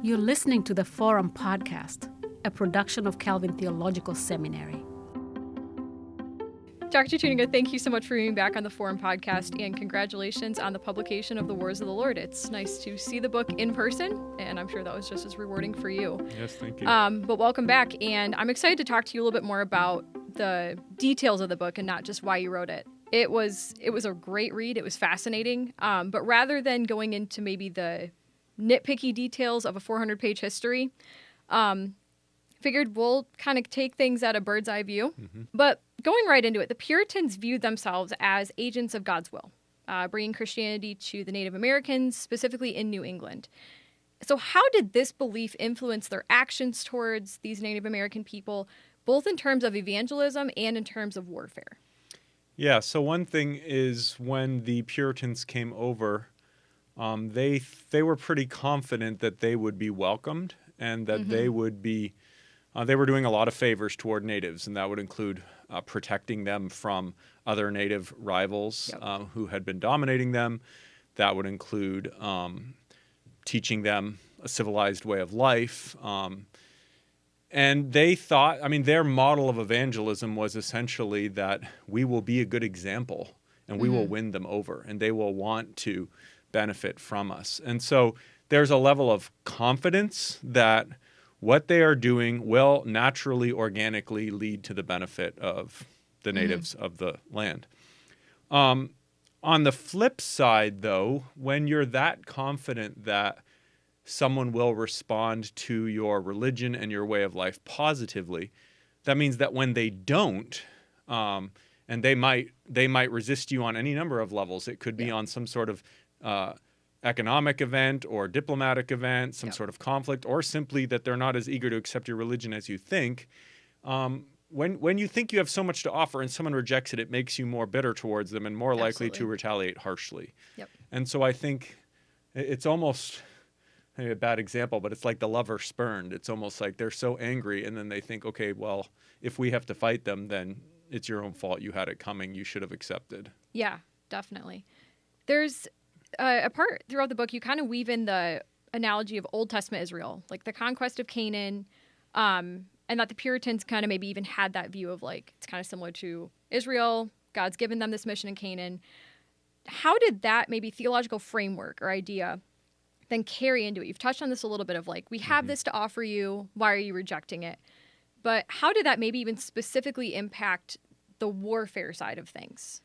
You're listening to the Forum Podcast, a production of Calvin Theological Seminary. Dr. Tuininga, thank you so much for being back on the Forum Podcast, and congratulations on the publication of The Wars of the Lord. It's nice to see the book in person, and I'm sure that was just as rewarding for you. Yes, thank you. But welcome back, and I'm excited to talk to you a little bit more about the details of the book and not just why you wrote it. It was a great read. It was fascinating. But rather than going into maybe the nitpicky details of a 400-page history, figured we'll kind of take things at a bird's eye view. Mm-hmm. But going right into it, the Puritans viewed themselves as agents of God's will, bringing Christianity to the Native Americans, specifically in New England. So how did this belief influence their actions towards these Native American people, both in terms of evangelism and in terms of warfare? Yeah, so one thing is when the Puritans came over, they were pretty confident that they would be welcomed and that they would be, they were doing a lot of favors toward natives, and that would include protecting them from other native rivals who had been dominating them. That would include teaching them a civilized way of life. And they thought, their model of evangelism was essentially that we will be a good example and we will win them over and they will want to benefit from us. And so there's a level of confidence that what they are doing will naturally, organically lead to the benefit of the natives of the land. On the flip side, though, when you're that confident that someone will respond to your religion and your way of life positively, that means that when they don't, and they might resist you on any number of levels. It could be on some sort of economic event or diplomatic event, some sort of conflict, or simply that they're not as eager to accept your religion as you think. When you think you have so much to offer and someone rejects it, it makes you more bitter towards them and more likely to retaliate harshly. Yep. And so I think it's almost maybe a bad example, but it's like the lover spurned. It's almost like they're so angry and then they think, okay, well, if we have to fight them, then it's your own fault. You had it coming. You should have accepted. Yeah, definitely. There's a part throughout the book, you kind of weave in the analogy of Old Testament Israel, like the conquest of Canaan, and that the Puritans kind of maybe even had that view of like, it's kind of similar to Israel. God's given them this mission in Canaan. How did that maybe theological framework or idea then carry into it? You've touched on this a little bit of like, we have this to offer you. Why are you rejecting it? But how did that maybe even specifically impact the warfare side of things?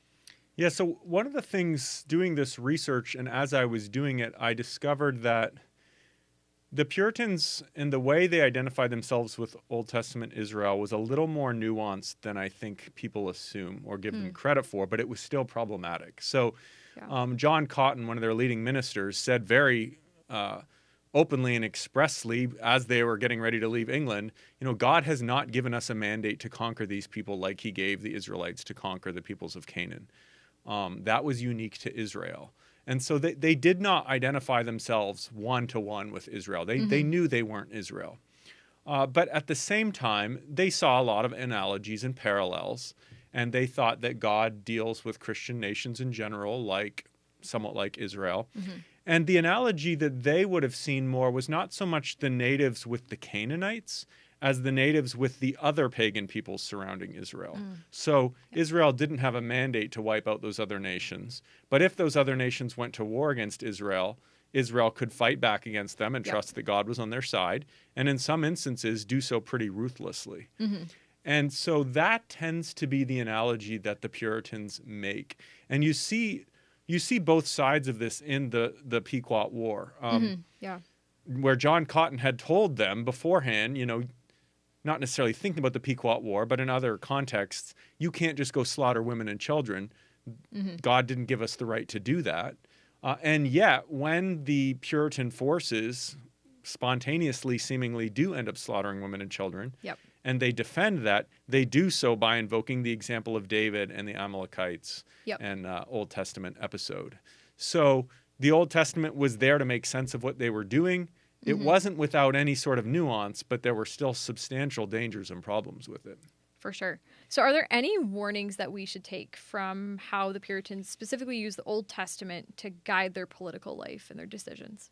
Yeah, so one of the things doing this research, and as I was doing it, I discovered that the Puritans and the way they identified themselves with Old Testament Israel was a little more nuanced than I think people assume or give them credit for, but it was still problematic. So John Cotton, one of their leading ministers, said very openly and expressly as they were getting ready to leave England, God has not given us a mandate to conquer these people like he gave the Israelites to conquer the peoples of Canaan. That was unique to Israel. And so they did not identify themselves one-to-one with Israel. They knew they weren't Israel. But at the same time, they saw a lot of analogies and parallels, and they thought that God deals with Christian nations in general, somewhat like Israel. And the analogy that they would have seen more was not so much the natives with the Canaanites as the natives with the other pagan peoples surrounding Israel. So Israel didn't have a mandate to wipe out those other nations. But if those other nations went to war against Israel, Israel could fight back against them and trust that God was on their side, and in some instances do so pretty ruthlessly. And so that tends to be the analogy that the Puritans make. And you see both sides of this in the Pequot War, where John Cotton had told them beforehand, not necessarily thinking about the Pequot War, but in other contexts, you can't just go slaughter women and children. God didn't give us the right to do that. And yet, when the Puritan forces spontaneously, seemingly do end up slaughtering women and children, and they defend that, they do so by invoking the example of David and the Amalekites and Old Testament episode. So the Old Testament was there to make sense of what they were doing. It wasn't without any sort of nuance, but there were still substantial dangers and problems with it. For sure. So are there any warnings that we should take from how the Puritans specifically used the Old Testament to guide their political life and their decisions?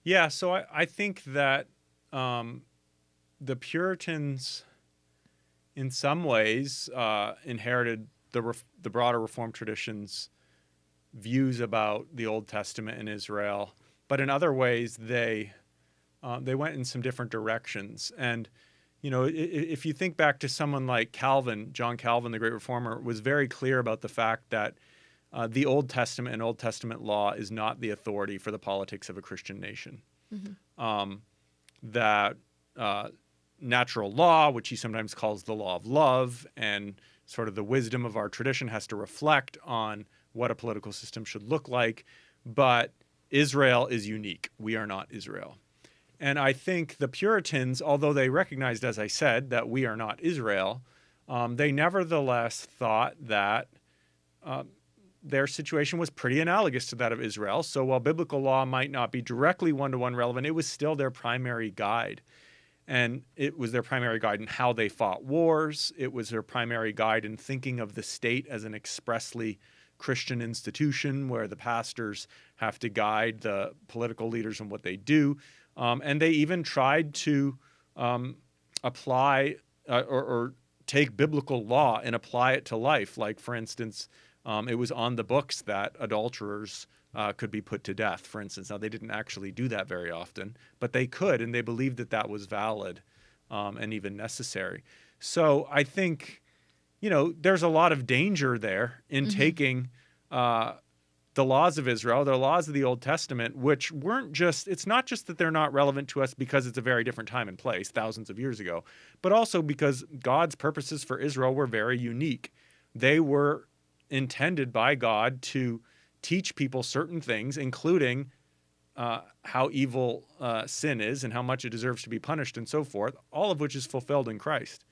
Yeah, so I think that the Puritans, in some ways, inherited the broader Reformed tradition's views about the Old Testament in Israel, but in other ways they went in some different directions. And if you think back to someone like Calvin, John Calvin, the great reformer, was very clear about the fact that the Old Testament and Old Testament law is not the authority for the politics of a Christian nation. Mm-hmm. That natural law, which he sometimes calls the law of love, and sort of the wisdom of our tradition has to reflect on what a political system should look like. But Israel is unique. We are not Israel. And I think the Puritans, although they recognized, as I said, that we are not Israel, they nevertheless thought that their situation was pretty analogous to that of Israel. So while biblical law might not be directly one-to-one relevant, it was still their primary guide. And it was their primary guide in how they fought wars. It was their primary guide in thinking of the state as an expressly Christian institution where the pastors have to guide the political leaders in what they do. And they even tried to apply or take biblical law and apply it to life. Like, for instance, it was on the books that adulterers could be put to death, for instance. Now, they didn't actually do that very often, but they could, and they believed that that was valid and even necessary. So I think, there's a lot of danger there in taking the laws of Israel, the laws of the Old Testament, which it's not just that they're not relevant to us because it's a very different time and place, thousands of years ago, but also because God's purposes for Israel were very unique. They were intended by God to teach people certain things, including how evil sin is and how much it deserves to be punished and so forth, all of which is fulfilled in Christ.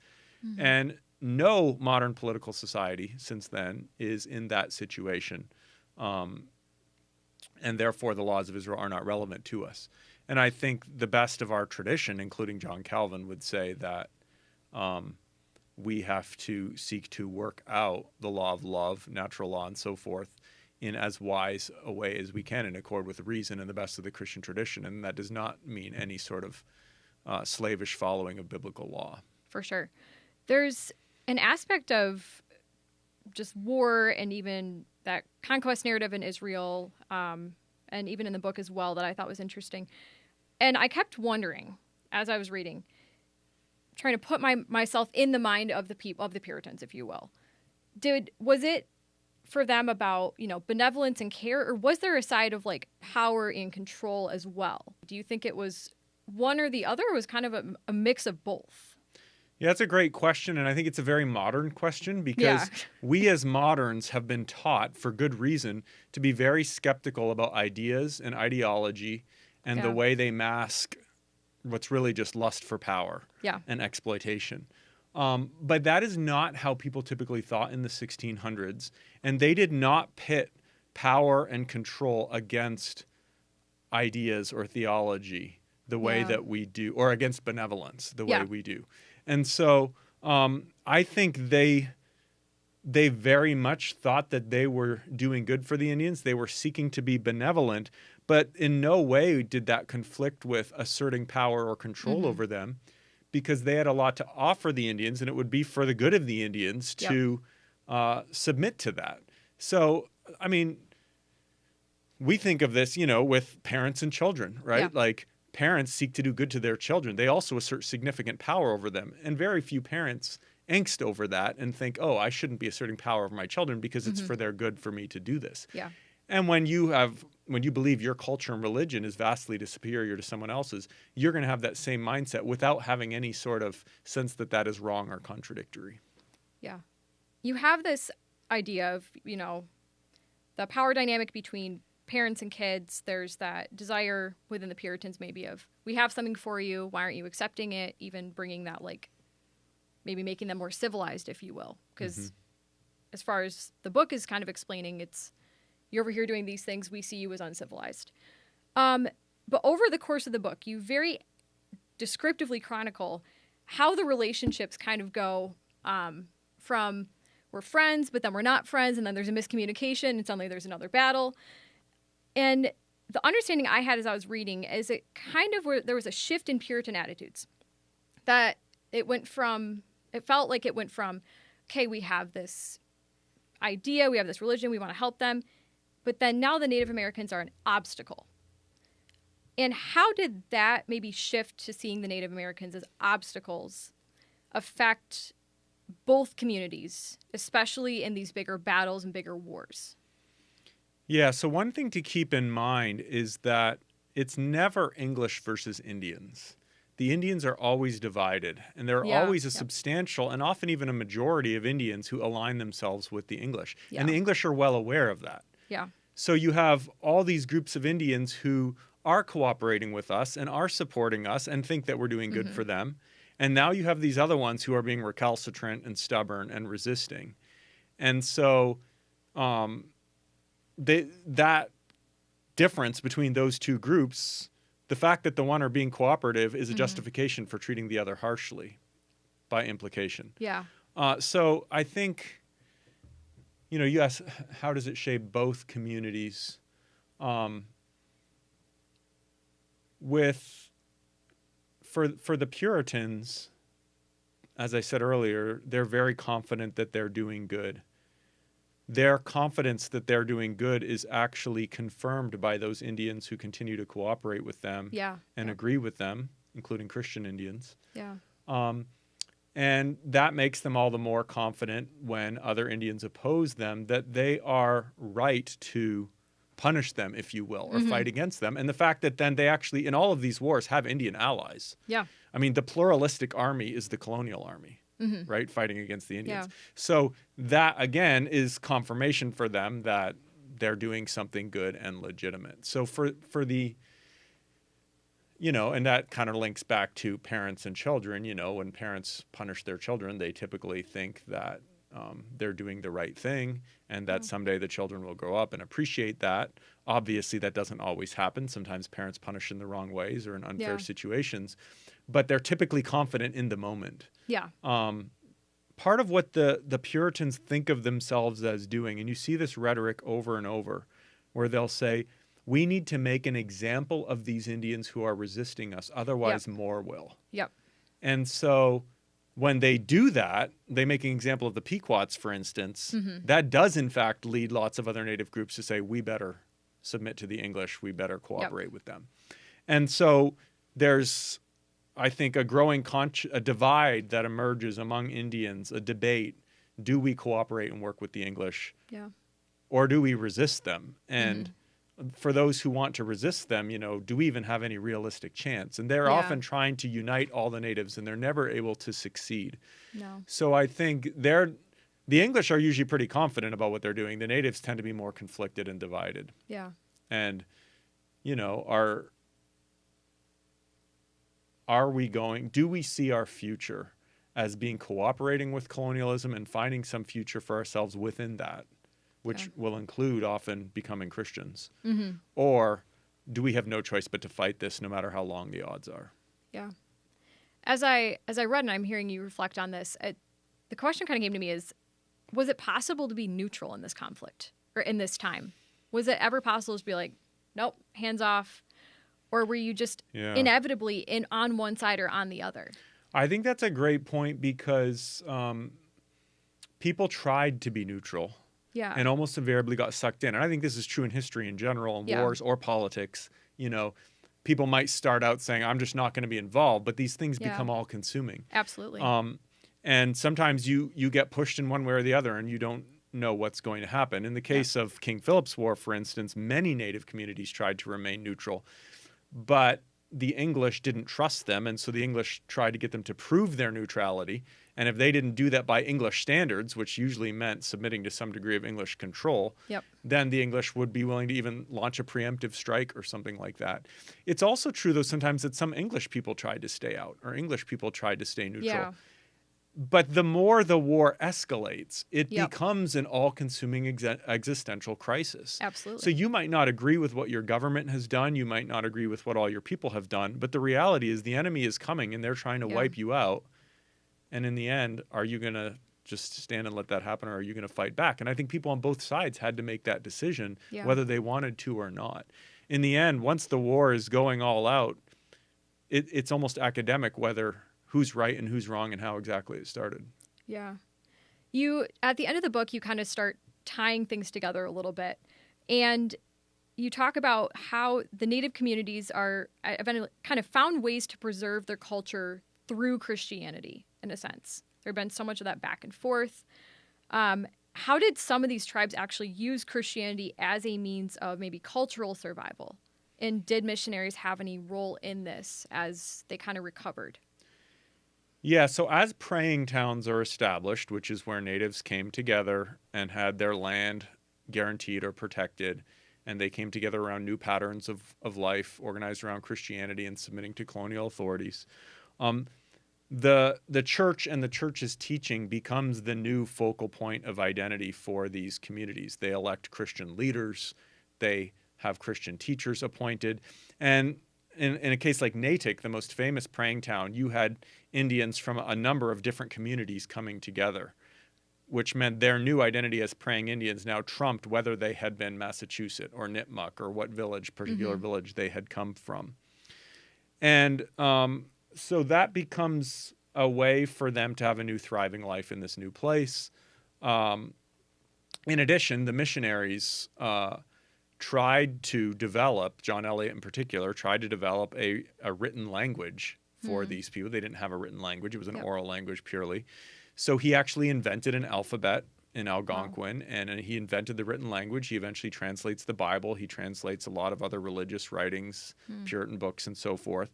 Mm-hmm. And no modern political society since then is in that situation. And therefore the laws of Israel are not relevant to us. And I think the best of our tradition, including John Calvin, would say that we have to seek to work out the law of love, natural law, and so forth in as wise a way as we can in accord with reason and the best of the Christian tradition. And that does not mean any sort of slavish following of biblical law. For sure. There's an aspect of just war and even that conquest narrative in Israel, and even in the book as well, that I thought was interesting. And I kept wondering, as I was reading, trying to put myself in the mind of the people, of the Puritans, if you will. Was it for them about, benevolence and care, or was there a side of like power and control as well? Do you think it was one or the other, or was kind of a mix of both? Yeah, that's a great question, and I think it's a very modern question because we as moderns have been taught, for good reason, to be very skeptical about ideas and ideology and the way they mask what's really just lust for power and exploitation. But that is not how people typically thought in the 1600s, and they did not pit power and control against ideas or theology the way that we do, or against benevolence the way we do. And so I think they very much thought that they were doing good for the Indians. They were seeking to be benevolent, but in no way did that conflict with asserting power or control over them, because they had a lot to offer the Indians, and it would be for the good of the Indians to submit to that. So, I mean, we think of this, with parents and children, right? Yeah. Like, parents seek to do good to their children. They also assert significant power over them. And very few parents angst over that and think, oh, I shouldn't be asserting power over my children because it's for their good for me to do this. Yeah. And when you believe your culture and religion is vastly superior to someone else's, you're going to have that same mindset without having any sort of sense that that is wrong or contradictory. Yeah. You have this idea of, the power dynamic between parents and kids. There's that desire within the Puritans maybe of, we have something for you, why aren't you accepting it? Even bringing that, like, maybe making them more civilized, if you will. Because as far as the book is kind of explaining, it's, you're over here doing these things, we see you as uncivilized. But over the course of the book, you very descriptively chronicle how the relationships kind of go from we're friends, but then we're not friends, and then there's a miscommunication, and suddenly there's another battle. And the understanding I had as I was reading is it kind of there was a shift in Puritan attitudes. That it felt like it went from, okay, we have this idea, we have this religion, we want to help them, but then now the Native Americans are an obstacle. And how did that maybe shift to seeing the Native Americans as obstacles affect both communities, especially in these bigger battles and bigger wars? Yeah, so one thing to keep in mind is that it's never English versus Indians. The Indians are always divided, and there are always a substantial and often even a majority of Indians who align themselves with the English. Yeah. And the English are well aware of that. Yeah. So you have all these groups of Indians who are cooperating with us and are supporting us and think that we're doing good for them. And now you have these other ones who are being recalcitrant and stubborn and resisting. And so that difference between those two groups, the fact that the one are being cooperative is a justification for treating the other harshly by implication. Yeah. So I think, you ask, how does it shape both communities? For the Puritans, as I said earlier, they're very confident that they're doing good. Their confidence that they're doing good is actually confirmed by those Indians who continue to cooperate with them and agree with them, including Christian Indians. Yeah. And that makes them all the more confident when other Indians oppose them that they are right to punish them, if you will, or fight against them. And the fact that then they actually, in all of these wars, have Indian allies. Yeah. I mean, the pluralistic army is the colonial army, right, fighting against the Indians. Yeah. So that, again, is confirmation for them that they're doing something good and legitimate. So for the, and that kind of links back to parents and children. When parents punish their children, they typically think that they're doing the right thing and that someday the children will grow up and appreciate that. Obviously, that doesn't always happen. Sometimes parents punish in the wrong ways or in unfair situations, but they're typically confident in the moment. Yeah. Part of what the Puritans think of themselves as doing, and you see this rhetoric over and over, where they'll say, we need to make an example of these Indians who are resisting us, otherwise more will. Yep. And so when they do that, they make an example of the Pequots, for instance. That does, in fact, lead lots of other Native groups to say, we better submit to the English, we better cooperate with them. And so there's, I think, a growing a divide that emerges among Indians, a debate. Do we cooperate and work with the English? Yeah. Or do we resist them? And for those who want to resist them, do we even have any realistic chance? And they're often trying to unite all the natives, and they're never able to succeed. No. So I think the English are usually pretty confident about what they're doing. The natives tend to be more conflicted and divided. Yeah. And, do we see our future as being cooperating with colonialism and finding some future for ourselves within that, which will include often becoming Christians? Or do we have no choice but to fight this no matter how long the odds are? Yeah. As I read and I'm hearing you reflect on this, the question kind of came to me is, was it possible to be neutral in this conflict or in this time? Was it ever possible to be like, nope, hands off? Or were you just inevitably on one side or on the other? I think that's a great point because people tried to be neutral. Yeah. And almost invariably got sucked in. And I think this is true in history in general, in wars or politics. People might start out saying, I'm just not going to be involved, but these things become all consuming. Absolutely. And sometimes you get pushed in one way or the other and you don't know what's going to happen. In the case of King Philip's War, for instance, many Native communities tried to remain neutral, but the English didn't trust them. And so the English tried to get them to prove their neutrality. And if they didn't do that by English standards, which usually meant submitting to some degree of English control, then the English would be willing to even launch a preemptive strike or something like that. It's also true, though, sometimes that some English people tried to stay out or English people tried to stay neutral. Yeah. But the more the war escalates, it becomes an all-consuming existential crisis. Absolutely. So you might not agree with what your government has done. You might not agree with what all your people have done. But the reality is the enemy is coming and they're trying to wipe you out. And in the end, are you going to just stand and let that happen, or are you going to fight back? And I think people on both sides had to make that decision, whether they wanted to or not. in the end, once the war is going all out, it's almost academic whether who's right and who's wrong and how exactly it started. Yeah. You, at the end of the book, you kind of start tying things together a little bit. And you talk about how the Native communities have kind of found ways to preserve their culture through Christianity, in a sense. There have been so much of that back and forth. How did some of these tribes actually use Christianity as a means of maybe cultural survival? And did missionaries have any role in this as they kind of recovered? Yeah, so as praying towns are established, which is where natives came together and had their land guaranteed or protected, and they came together around new patterns of life, organized around Christianity and submitting to colonial authorities, the church and the church's teaching becomes the new focal point of identity for these communities. They elect Christian leaders. They have Christian teachers appointed. And in a case like Natick, the most famous praying town, you had Indians from a number of different communities coming together, which meant their new identity as praying Indians now trumped whether they had been Massachusetts or Nipmuc or what particular village they had come from. And so that becomes a way for them to have a new thriving life in this new place. In addition, the missionaries tried to develop, John Eliot in particular, tried to develop a written language for these people. They didn't have a written language. It was an oral language purely. So he actually invented an alphabet in Algonquin, and he invented the written language. He eventually translates the Bible. He translates a lot of other religious writings, Puritan books, and so forth.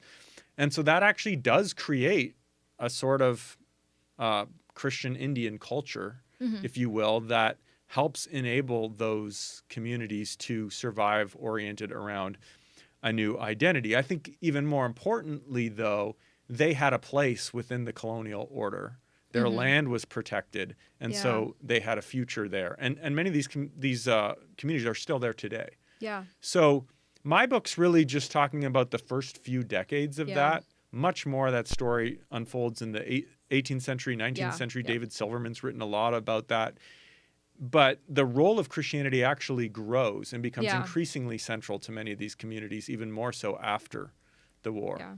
And so that actually does create a sort of Christian Indian culture, if you will, that helps enable those communities to survive oriented around a new identity. I think even more importantly, though, they had a place within the colonial order. Their land was protected, and so they had a future there. And many of these communities are still there today. Yeah. So my book's really just talking about the first few decades of that. Much more of that story unfolds in the 18th century, 19th century. David Silverman's written a lot about that. But the role of Christianity actually grows and becomes increasingly central to many of these communities, even more so after the war. Yeah.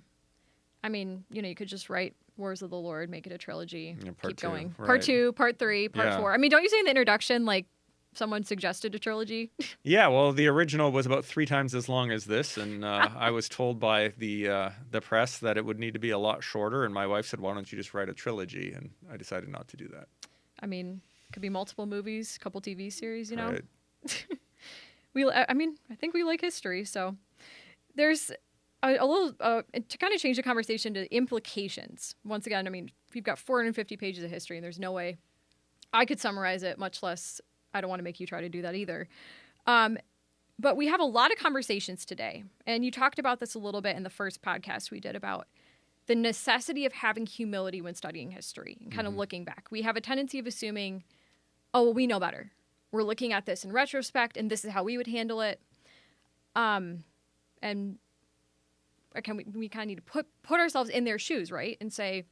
I mean, you could just write Wars of the Lord, make it a trilogy, keep going. Right. Part 2, Part 3, Part 4. I mean, don't you say in the introduction, like, someone suggested a trilogy? Yeah, well, the original was about 3 times as long as this, and I was told by the press that it would need to be a lot shorter, and my wife said, why don't you just write a trilogy? And I decided not to do that. I mean, could be multiple movies, couple TV series, Right. I think we like history, so there's a little, to kind of change the conversation to implications. Once again, I mean, we've got 450 pages of history, and there's no way I could summarize it, much less I don't want to make you try to do that either. But we have a lot of conversations today, and you talked about this a little bit in the first podcast we did about the necessity of having humility when studying history and kind of looking back. We have a tendency of assuming, oh, well, we know better. We're looking at this in retrospect, and this is how we would handle it. And we kind of need to put ourselves in their shoes, right? And say,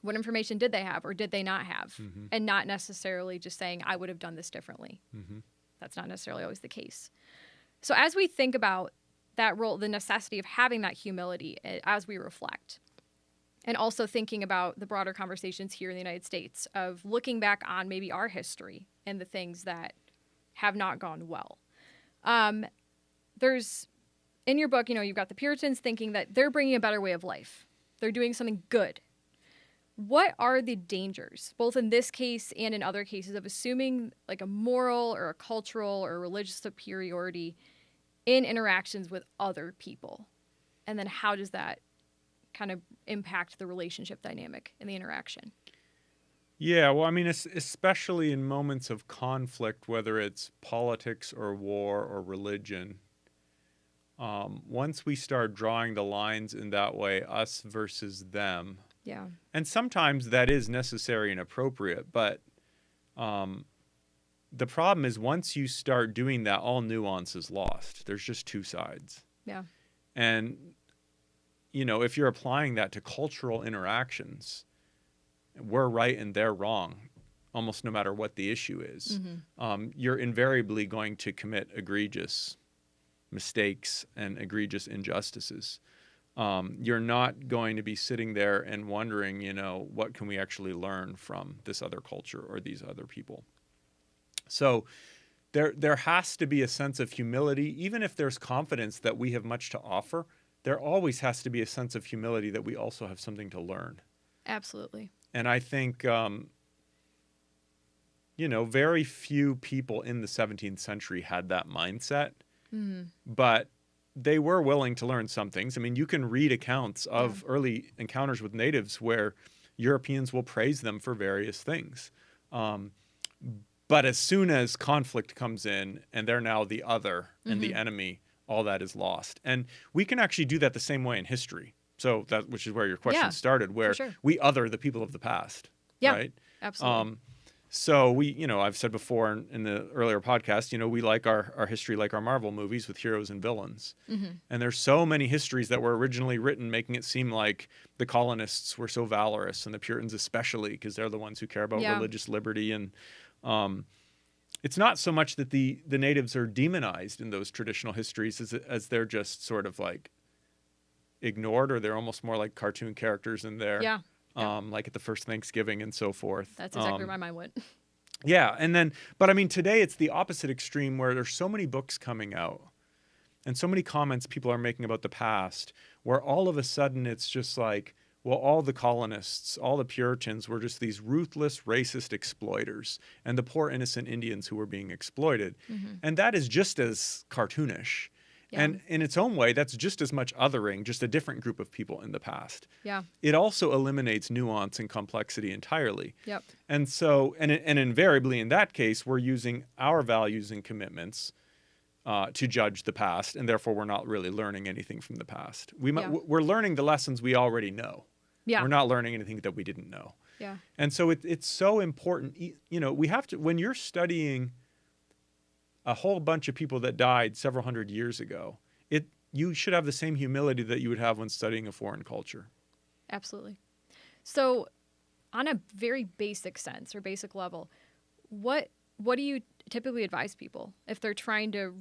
what information did they have or did they not have? And not necessarily just saying, I would have done this differently. That's not necessarily always the case. So as we think about that role, the necessity of having that humility as we reflect, and also thinking about the broader conversations here in the United States of looking back on maybe our history and the things that have not gone well. There's, in your book, you've got the Puritans thinking that they're bringing a better way of life. They're doing something good. What are the dangers, both in this case and in other cases, of assuming like a moral or a cultural or religious superiority in interactions with other people? And then how does that kind of impact the relationship dynamic and the interaction? Yeah, well, I mean, especially in moments of conflict, whether it's politics or war or religion, once we start drawing the lines in that way, us versus them, and sometimes that is necessary and appropriate, but the problem is once you start doing that, all nuance is lost. There's just two sides. Yeah. And, if you're applying that to cultural interactions, we're right and they're wrong, almost no matter what the issue is. You're invariably going to commit egregious mistakes and egregious injustices. You're not going to be sitting there and wondering, what can we actually learn from this other culture or these other people? So there has to be a sense of humility, even if there's confidence that we have much to offer. There always has to be a sense of humility that we also have something to learn. Absolutely. And I think, very few people in the 17th century had that mindset, but they were willing to learn some things. I mean, you can read accounts of early encounters with natives where Europeans will praise them for various things. But as soon as conflict comes in and they're now the other and the enemy, all that is lost. And we can actually do that the same way in history. So which is where your question started, where we other the people of the past. Yeah, right? Absolutely. So I've said before in the earlier podcast, we like our history like our Marvel movies with heroes and villains. And there's so many histories that were originally written making it seem like the colonists were so valorous, and the Puritans especially, because they're the ones who care about religious liberty. And it's not so much that the natives are demonized in those traditional histories as they're just sort of like ignored, or they're almost more like cartoon characters in there. Yeah. Like at the first Thanksgiving and so forth. That's exactly where my mind went. Yeah. But I mean, today it's the opposite extreme where there's so many books coming out and so many comments people are making about the past, where all of a sudden it's just like, well, all the colonists, all the Puritans were just these ruthless, racist exploiters, and the poor innocent Indians who were being exploited. And that is just as cartoonish. Yeah. And in its own way, that's just as much othering, just a different group of people in the past. Yeah. It also eliminates nuance and complexity entirely. Yep. And so, and invariably in that case, we're using our values and commitments to judge the past, and therefore we're not really learning anything from the past. We're learning the lessons we already know. Yeah. We're not learning anything that we didn't know. Yeah. And so it's so important. We have to, when you're studying a whole bunch of people that died several hundred years ago, you should have the same humility that you would have when studying a foreign culture. Absolutely. So on a very basic sense or basic level, what do you typically advise people if they're trying to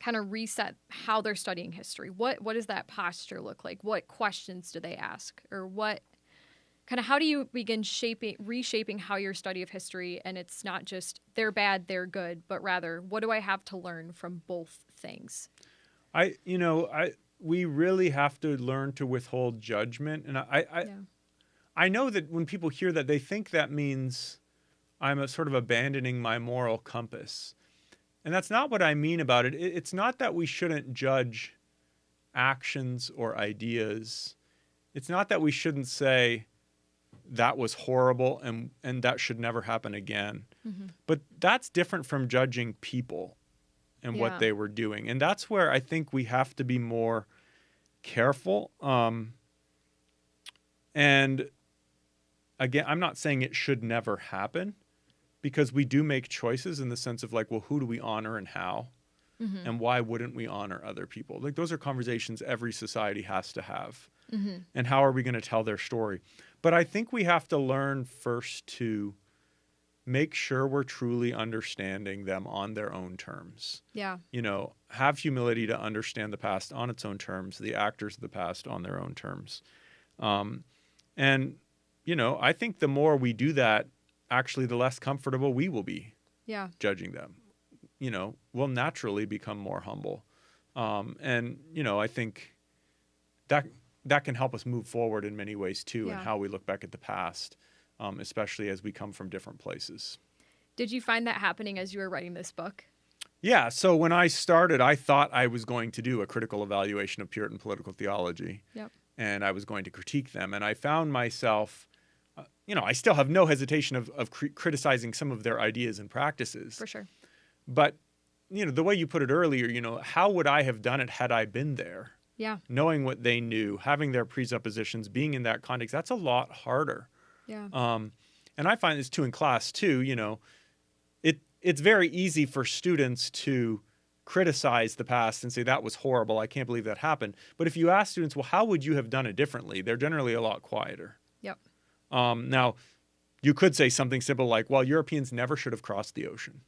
kind of reset how they're studying history? What does that posture look like? What questions do they ask? Or how do you begin reshaping how your study of history, and it's not just they're bad, they're good, but rather what do I have to learn from both things? We really have to learn to withhold judgment. And I know that when people hear that, they think that means I'm sort of abandoning my moral compass. And that's not what I mean about it. It's not that we shouldn't judge actions or ideas. It's not that we shouldn't say that was horrible and that should never happen again. But that's different from judging people and what they were doing. And that's where I think we have to be more careful. And again, I'm not saying it should never happen, because we do make choices in the sense of like, well, who do we honor and how? And why wouldn't we honor other people? Like, those are conversations every society has to have. And how are we going to tell their story? But I think we have to learn first to make sure we're truly understanding them on their own terms. Yeah. Have humility to understand the past on its own terms, the actors of the past on their own terms. And I think the more we do that, actually, the less comfortable we will be judging them. We'll naturally become more humble. And I think that can help us move forward in many ways too, and how we look back at the past, especially as we come from different places. Did you find that happening as you were writing this book? Yeah. So when I started, I thought I was going to do a critical evaluation of Puritan political theology. Yep. And I was going to critique them. And I found myself, I still have no hesitation of criticizing some of their ideas and practices. For sure. But, the way you put it earlier, how would I have done it had I been there? Yeah. Knowing what they knew, having their presuppositions, being in that context, that's a lot harder. Yeah. And I find this too in class too, it's very easy for students to criticize the past and say that was horrible, I can't believe that happened. But if you ask students, well, how would you have done it differently? They're generally a lot quieter. Yep. Now, you could say something simple like, well, Europeans never should have crossed the ocean.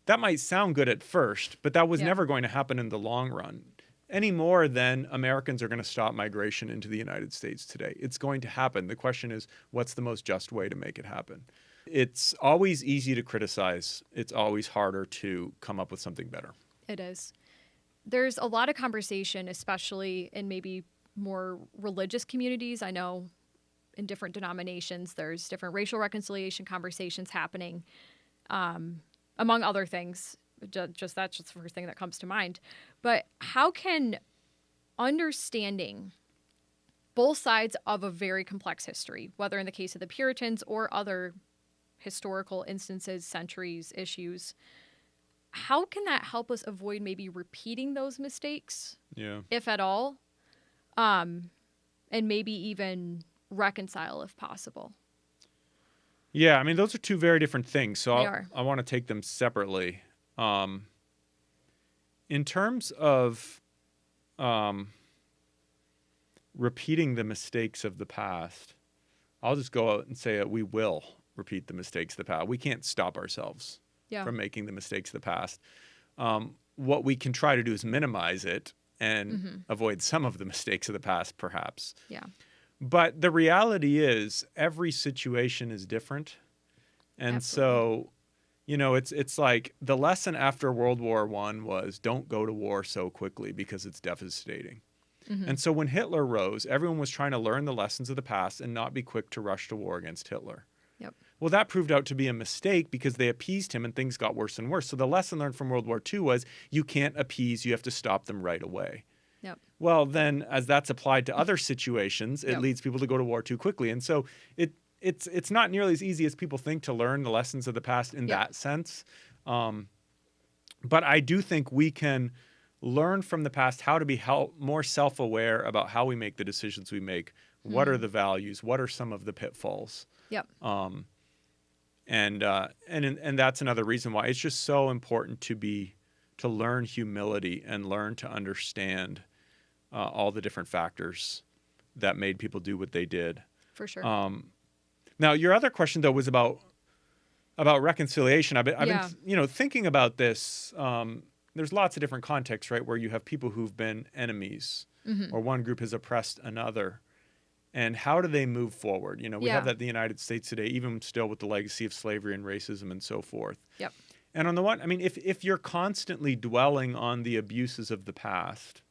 that might sound good at first, but that was Yeah. never going to happen in the long run. Any more than Americans are going to stop migration into the United States today. It's going to happen. The question is, what's the most just way to make it happen? It's always easy to criticize. It's always harder to come up with something better. It is. There's a lot of conversation, especially in maybe more religious communities. I know in different denominations, there's different racial reconciliation conversations happening, among other things. That's just the first thing that comes to mind. But how can understanding both sides of a very complex history, whether in the case of the Puritans or other historical instances, centuries, issues, how can that help us avoid maybe repeating those mistakes, if at all, and maybe even reconcile if possible? Yeah, I mean, those are two very different things. So They are. I want to take them separately. In terms of repeating the mistakes of the past, I'll just go out and say that we will repeat the mistakes of the past. We can't stop ourselves from making the mistakes of the past. What we can try to do is minimize it and avoid some of the mistakes of the past, perhaps. Yeah. But the reality is every situation is different. And so, it's like the lesson after World War I was don't go to war so quickly because it's devastating. And so when Hitler rose, everyone was trying to learn the lessons of the past and not be quick to rush to war against Hitler. Yep. Well, that proved out to be a mistake because they appeased him and things got worse and worse. So the lesson learned from World War II was you can't appease, you have to stop them right away. Yep. Well, then as that's applied to other situations, it leads people to go to war too quickly. And so it's not nearly as easy as people think to learn the lessons of the past in that sense. But I do think we can learn from the past how to be more self-aware about how we make the decisions we make. What are the values? What are some of the pitfalls? Yep. And that's another reason why it's just so important to learn humility and learn to understand all the different factors that made people do what they did. For sure. Now, your other question though was about reconciliation. I've been thinking about this. There's lots of different contexts, right, where you have people who've been enemies, or one group has oppressed another. And how do they move forward? We have that in the United States today, even still with the legacy of slavery and racism and so forth. Yep. And on the one, I mean, if you're constantly dwelling on the abuses of the past,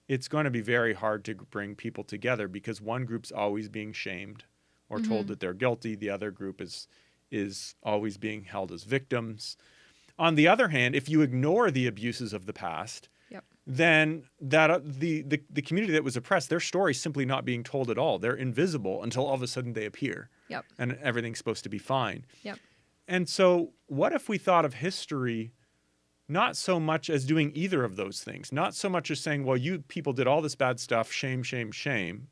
it's going to be very hard to bring people together because one group's always being shamed or told that they're guilty. The other group is always being held as victims. On the other hand, if you ignore the abuses of the past, then the community that was oppressed, their story's simply not being told at all. They're invisible until all of a sudden they appear. Yep. And everything's supposed to be fine. Yep. And so what if we thought of history not so much as doing either of those things, not so much as saying, well, you people did all this bad stuff, shame, shame, shame,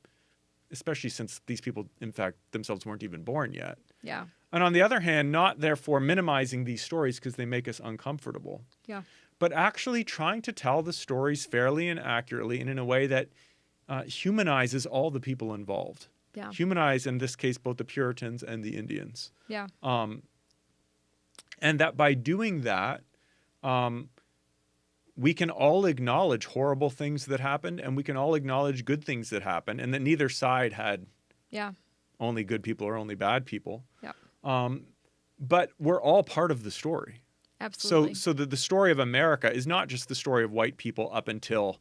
especially since these people, in fact, themselves weren't even born yet. Yeah. And on the other hand, not therefore minimizing these stories because they make us uncomfortable. Yeah. But actually trying to tell the stories fairly and accurately and in a way that humanizes all the people involved. Yeah. Humanize, in this case, both the Puritans and the Indians. Yeah. And that by doing that, we can all acknowledge horrible things that happened and we can all acknowledge good things that happened and that neither side had only good people or only bad people. Yeah. But we're all part of the story. Absolutely. So the story of America is not just the story of white people up until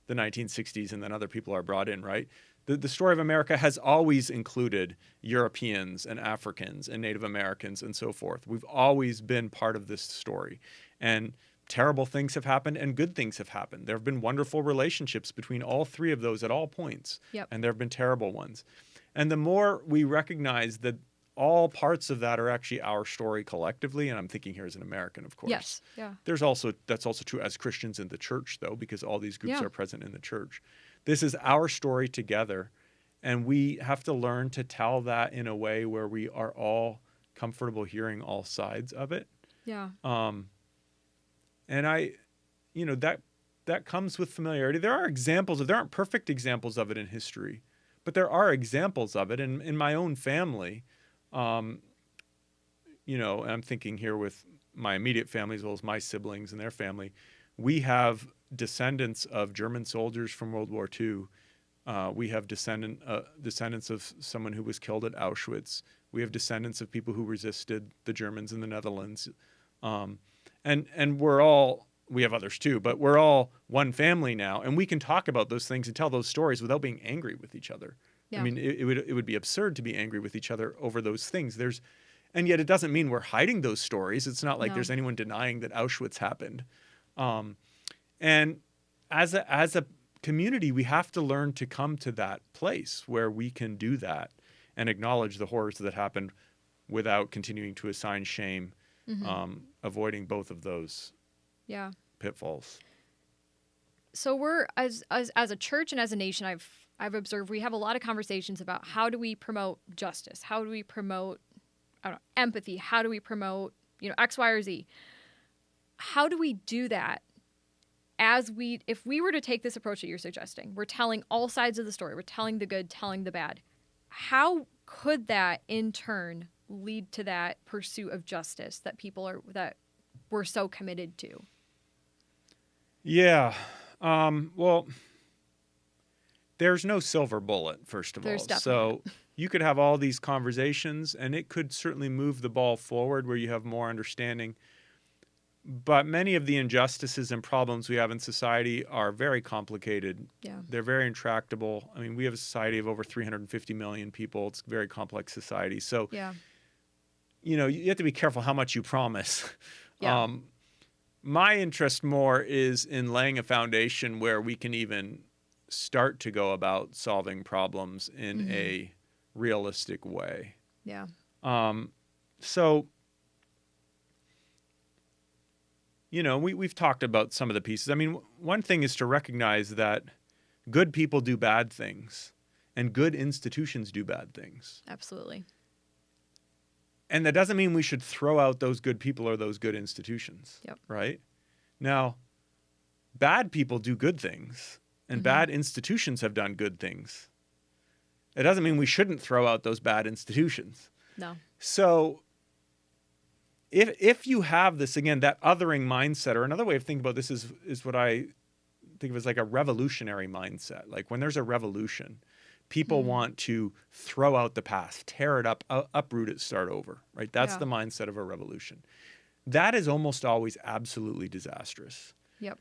the 1960s and then other people are brought in, right? The story of America has always included Europeans and Africans and Native Americans and so forth. We've always been part of this story. And terrible things have happened and good things have happened. There have been wonderful relationships between all three of those at all points. Yep. And there have been terrible ones. And the more we recognize that all parts of that are actually our story collectively, and I'm thinking here as an American, of course. Yes. Yeah. That's also true as Christians in the church, though, because all these groups are present in the church. This is our story together, and we have to learn to tell that in a way where we are all comfortable hearing all sides of it. Yeah. And that comes with familiarity. There aren't perfect examples of it in history, but there are examples of it. And in my own family, and I'm thinking here with my immediate family as well as my siblings and their family, we have descendants of German soldiers from World War II. We have descendants of someone who was killed at Auschwitz. We have descendants of people who resisted the Germans in the Netherlands. And we're all, we have others too, but we're all one family now. And we can talk about those things and tell those stories without being angry with each other. Yeah. I mean, it would be absurd to be angry with each other over those things. And yet it doesn't mean we're hiding those stories. It's not like there's anyone denying that Auschwitz happened. And as a community, we have to learn to come to that place where we can do that and acknowledge the horrors that happened without continuing to assign shame, avoiding both of those pitfalls. So we're as a church and as a nation, I've observed we have a lot of conversations about how do we promote justice? How do we promote empathy? How do we promote, X, Y, or Z? How do we do that if we were to take this approach that you're suggesting, we're telling all sides of the story, we're telling the good, telling the bad. How could that in turn lead to that pursuit of justice that that we're so committed to? Yeah. Well, there's no silver bullet, first of all. So you could have all these conversations and it could certainly move the ball forward where you have more understanding. But many of the injustices and problems we have in society are very complicated. Yeah. They're very intractable. I mean, we have a society of over 350 million people. It's a very complex society. So, you have to be careful how much you promise. Yeah. My interest more is in laying a foundation where we can even start to go about solving problems in a realistic way. Yeah. So, we've talked about some of the pieces. I mean, one thing is to recognize that good people do bad things and good institutions do bad things. Absolutely. And that doesn't mean we should throw out those good people or those good institutions. Yep. Right? Now, bad people do good things and bad institutions have done good things. It doesn't mean we shouldn't throw out those bad institutions. No. So if you have this, again, that othering mindset, or another way of thinking about this is what I think of as like a revolutionary mindset. Like when there's a revolution, people want to throw out the past, tear it up, uproot it, start over, right? That's the mindset of a revolution. That is almost always absolutely disastrous. Yep.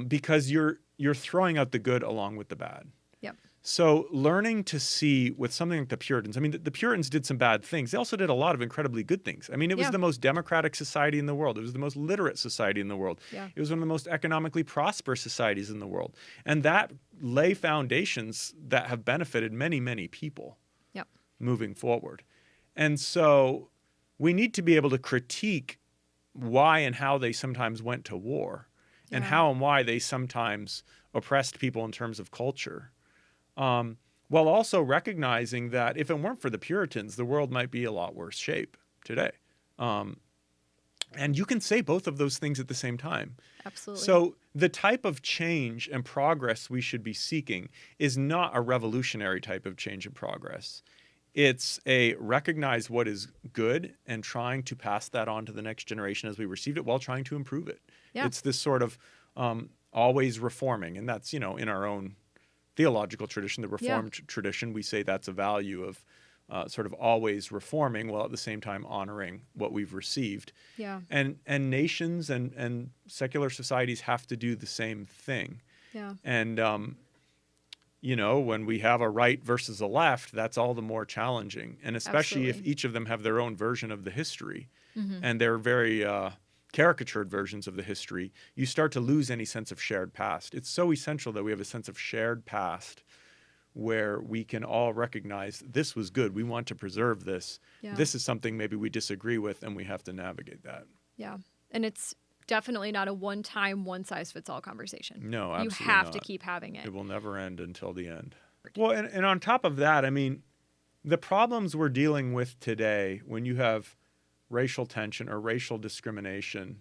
Because you're throwing out the good along with the bad. Yep. So learning to see with something like the Puritans, I mean, the Puritans did some bad things. They also did a lot of incredibly good things. I mean, it was the most democratic society in the world. It was the most literate society in the world. Yeah. It was one of the most economically prosperous societies in the world. And that lay foundations that have benefited many, many people moving forward. And so we need to be able to critique why and how they sometimes went to war and how and why they sometimes oppressed people in terms of culture. While also recognizing that if it weren't for the Puritans, the world might be a lot worse shape today. And you can say both of those things at the same time. Absolutely. So the type of change and progress we should be seeking is not a revolutionary type of change and progress. It's a recognize what is good and trying to pass that on to the next generation as we received it while trying to improve it. Yeah. It's this sort of always reforming. And that's, in our own theological tradition, the Reformed tradition, we say that's a value of sort of always reforming while at the same time honoring what we've received. Yeah. And nations and secular societies have to do the same thing. Yeah. And, when we have a right versus a left, that's all the more challenging. And especially if each of them have their own version of the history and they're very caricatured versions of the history, you start to lose any sense of shared past. It's so essential that we have a sense of shared past where we can all recognize this was good. We want to preserve this. Yeah. This is something maybe we disagree with, and we have to navigate that. Yeah. And it's definitely not a one-time, one-size-fits-all conversation. No, absolutely You have not. to keep having it. It will never end until the end. Well, and on top of that, I mean, the problems we're dealing with today, when you have racial tension or racial discrimination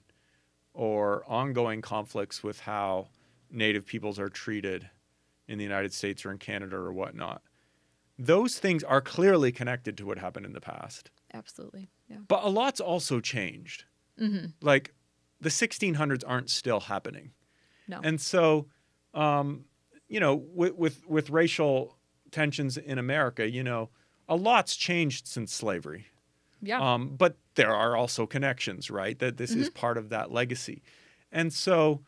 or ongoing conflicts with how Native peoples are treated in the United States or in Canada or whatnot, those things are clearly connected to what happened in the past. Absolutely, yeah. But a lot's also changed. Like the 1600s aren't still happening. No. And so, with racial tensions in America, a lot's changed since slavery. Yeah. But there are also connections, right? That this is part of that legacy. And so,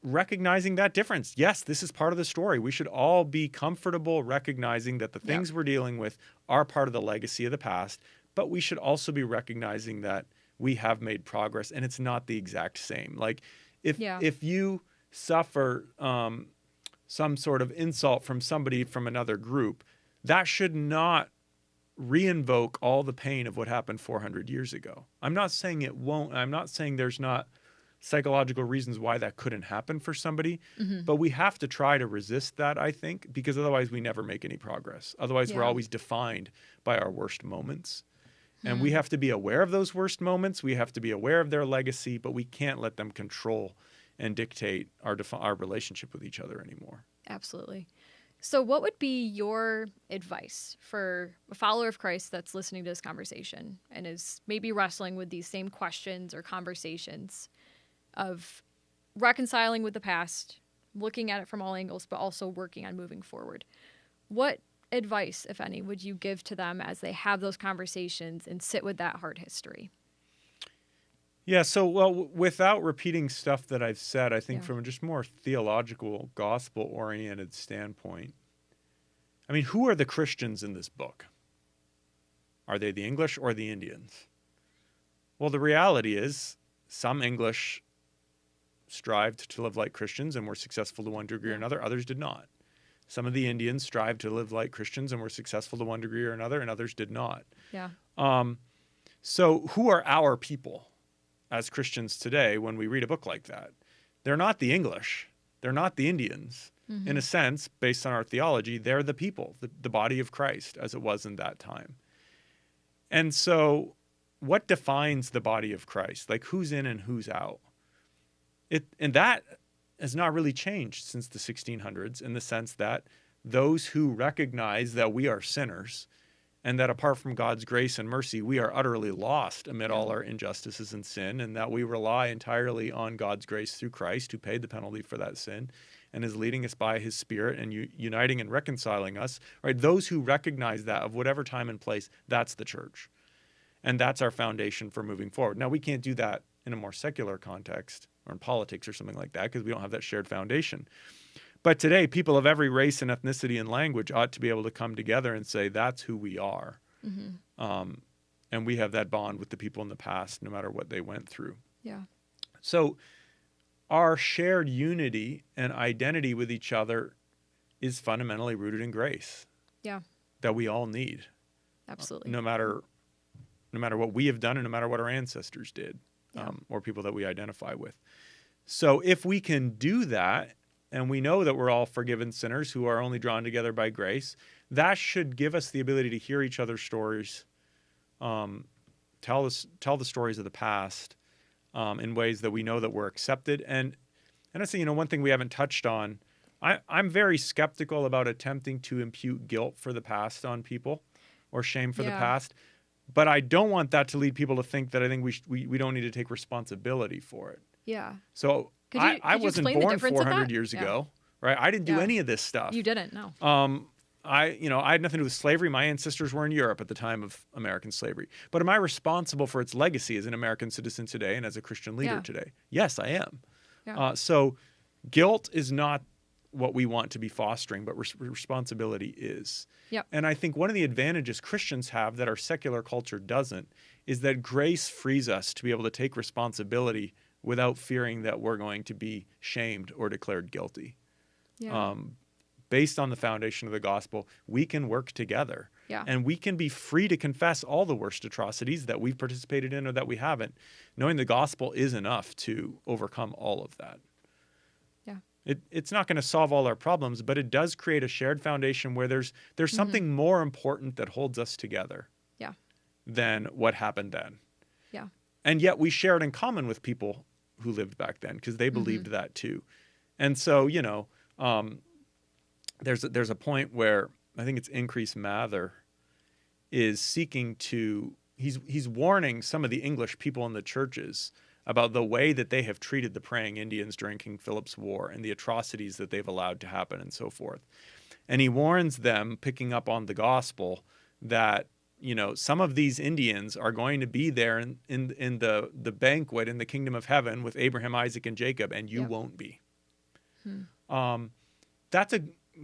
recognizing that difference. Yes, this is part of the story. We should all be comfortable recognizing that the things we're dealing with are part of the legacy of the past, but we should also be recognizing that we have made progress and it's not the exact same. Like if you suffer some sort of insult from somebody from another group, that should not reinvoke all the pain of what happened 400 years ago. I'm not saying it won't. I'm not saying there's not psychological reasons why that couldn't happen for somebody, but we have to try to resist that, I think, because otherwise we never make any progress. Otherwise we're always defined by our worst moments. And we have to be aware of those worst moments. We have to be aware of their legacy, but we can't let them control and dictate our relationship with each other anymore. Absolutely. So what would be your advice for a follower of Christ that's listening to this conversation and is maybe wrestling with these same questions or conversations of reconciling with the past, looking at it from all angles, but also working on moving forward? What advice, if any, would you give to them as they have those conversations and sit with that hard history? Yeah, so, without repeating stuff that I've said, I think from a just more theological, gospel-oriented standpoint, I mean, who are the Christians in this book? Are they the English or the Indians? Well, the reality is some English strived to live like Christians and were successful to one degree or another. Others did not. Some of the Indians strived to live like Christians and were successful to one degree or another, and others did not. Yeah. So who are our people as Christians today when we read a book like that? They're not the English. They're not the Indians. In a sense, based on our theology, they're the people, the body of Christ as it was in that time. And so what defines the body of Christ? Like who's in and who's out? And that has not really changed since the 1600s in the sense that those who recognize that we are sinners and that apart from God's grace and mercy, we are utterly lost amid all our injustices and sin, and that we rely entirely on God's grace through Christ, who paid the penalty for that sin and is leading us by his Spirit and uniting and reconciling us, right? Those who recognize that of whatever time and place, that's the church. And that's our foundation for moving forward. Now, we can't do that in a more secular context or in politics or something like that because we don't have that shared foundation. But today, people of every race and ethnicity and language ought to be able to come together and say, that's who we are. And we have that bond with the people in the past, no matter what they went through. Yeah. So our shared unity and identity with each other is fundamentally rooted in grace. Yeah. That we all need. Absolutely. No matter what we have done and no matter what our ancestors did, or people that we identify with. So if we can do that, and we know that we're all forgiven sinners who are only drawn together by grace, that should give us the ability to hear each other's stories, tell the stories of the past in ways that we know that we're accepted. And I say, one thing we haven't touched on, I'm very skeptical about attempting to impute guilt for the past on people or shame for the past. But I don't want that to lead people to think that I think we don't need to take responsibility for it. Yeah. So I wasn't born 400 years ago, right? I didn't do any of this stuff. You didn't, no. I had nothing to do with slavery. My ancestors were in Europe at the time of American slavery. But am I responsible for its legacy as an American citizen today and as a Christian leader today? Yes, I am. Yeah. So guilt is not what we want to be fostering, but responsibility is. Yep. And I think one of the advantages Christians have that our secular culture doesn't is that grace frees us to be able to take responsibility without fearing that we're going to be shamed or declared guilty. Yeah. Based on the foundation of the gospel, we can work together. Yeah. And we can be free to confess all the worst atrocities that we've participated in or that we haven't, knowing the gospel is enough to overcome all of that. It's not going to solve all our problems, but it does create a shared foundation where there's something more important that holds us together than what happened then. Yeah. And yet we share it in common with people who lived back then because they believed that too. And so, there's a point where I think it's Increase Mather is seeking to, he's warning some of the English people in the churches about the way that they have treated the praying Indians during King Philip's War and the atrocities that they've allowed to happen and so forth. And he warns them, picking up on the gospel, that, you know, some of these Indians are going to be there in the banquet in the kingdom of heaven with Abraham, Isaac, and Jacob, and you won't be.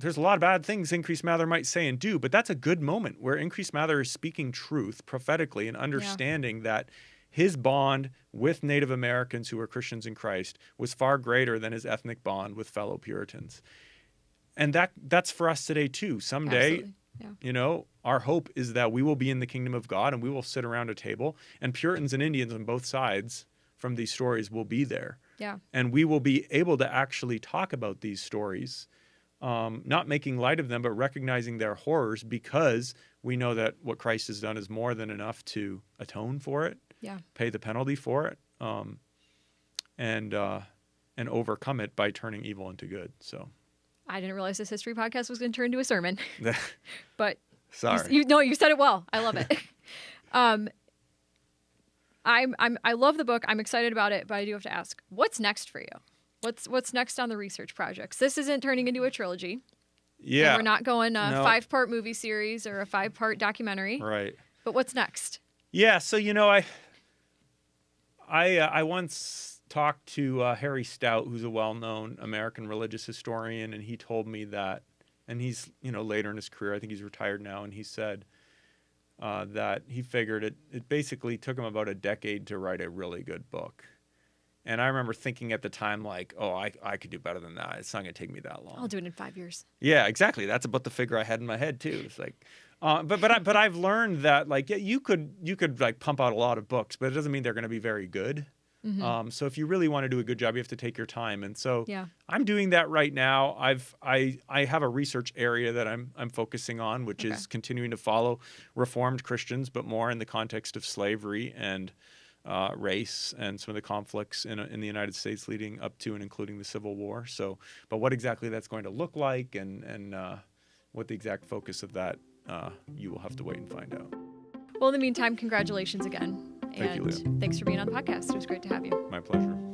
There's a lot of bad things Increase Mather might say and do, but that's a good moment where Increase Mather is speaking truth prophetically and understanding that his bond with Native Americans who are Christians in Christ was far greater than his ethnic bond with fellow Puritans. And that's for us today too. Someday, you know, our hope is that we will be in the kingdom of God and we will sit around a table, and Puritans and Indians on both sides from these stories will be there. Yeah. And we will be able to actually talk about these stories, not making light of them, but recognizing their horrors, because we know that what Christ has done is more than enough to atone for it, pay the penalty for it, and overcome it by turning evil into good. So I didn't realize this history podcast was going to turn into a sermon, but sorry. You said it well. I love it. I love the book. I'm excited about it, but I do have to ask, what's next for you? What's next on the research projects? This isn't turning into a trilogy. Yeah. And we're not going a 5-part movie series or a 5-part documentary. Right. But what's next? Yeah. So, you know, I once talked to Harry Stout, who's a well-known American religious historian, and he told me that, and he's, you know, later in his career, I think he's retired now, and he said that he figured it basically took him about a decade to write a really good book. And I remember thinking at the time, like, oh, I could do better than that. It's not going to take me that long. I'll do it in 5 years. Yeah, exactly. That's about the figure I had in my head too. It's like, but I've learned that, like, yeah, you could like pump out a lot of books, but it doesn't mean they're going to be very good. So if you really want to do a good job, you have to take your time. And so I'm doing that right now. I have a research area that I'm focusing on, which is continuing to follow Reformed Christians, but more in the context of slavery and race and some of the conflicts in the United States leading up to and including the Civil War. So, but what exactly that's going to look like and what the exact focus of that, you will have to wait and find out. Well, in the meantime, congratulations again. Thank you, Leah. Thanks for being on the podcast. It was great to have you. My pleasure.